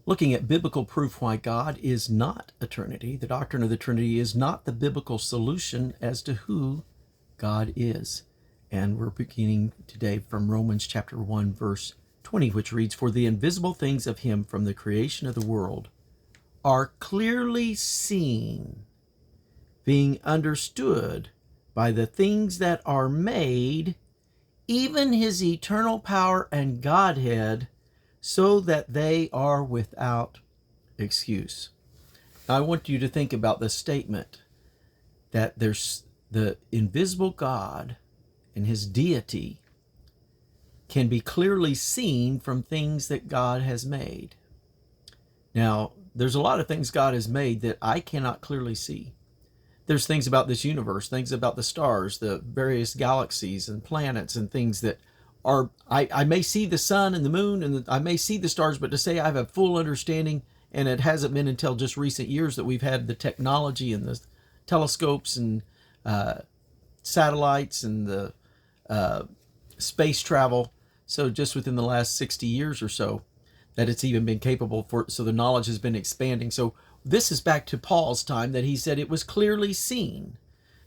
looking at biblical proof why God is not a Trinity. The doctrine of the Trinity is not the biblical solution as to who God is. And we're beginning today from Romans chapter 1, verse 20, which reads, "For the invisible things of him from the creation of the world are clearly seen, being understood by the things that are made, even his eternal power and Godhead, so that they are without excuse." Now, I want you to think about the statement that there's the invisible God and his deity can be clearly seen from things that God has made. Now, there's a lot of things God has made that I cannot clearly see. There's things about this universe, things about the stars, the various galaxies and planets and things that are, I may see the sun and the moon and I may see the stars, but to say I have a full understanding, and it hasn't been until just recent years that we've had the technology and the telescopes and satellites and the space travel. So just within the last 60 years or so that it's even been capable for, so the knowledge has been expanding. So this is back to Paul's time that he said it was clearly seen.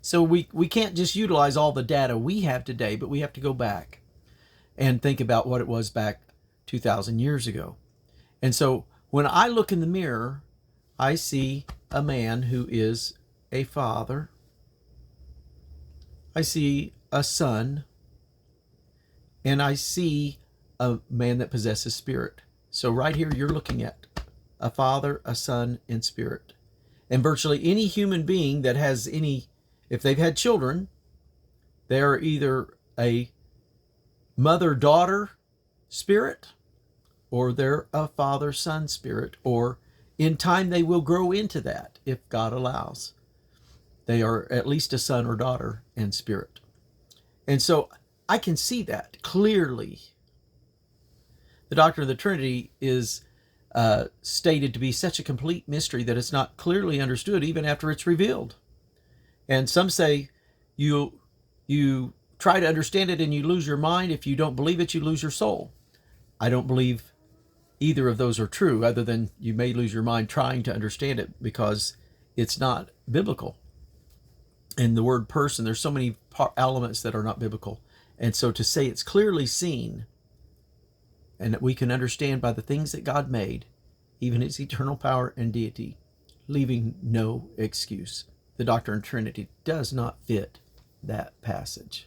So we can't just utilize all the data we have today, but we have to go back and think about what it was back 2,000 years ago. And so when I look in the mirror, I see a man who is a father. I see a son. And I see a man that possesses spirit. So right here, you're looking at a father, a son, and spirit. And virtually any human being that has any, if they've had children, they're either a mother-daughter spirit, or they're a father-son spirit, or in time they will grow into that if God allows. They are at least a son or daughter in spirit. And so I can see that clearly. The doctrine of the Trinity is stated to be such a complete mystery that it's not clearly understood even after it's revealed. And some say you try to understand it and you lose your mind. If you don't believe it, you lose your soul. I don't believe either of those are true, other than you may lose your mind trying to understand it because it's not biblical. And the word person, there's so many elements that are not biblical. And so to say it's clearly seen and that we can understand by the things that God made, even his eternal power and deity, leaving no excuse. The doctrine of Trinity does not fit that passage.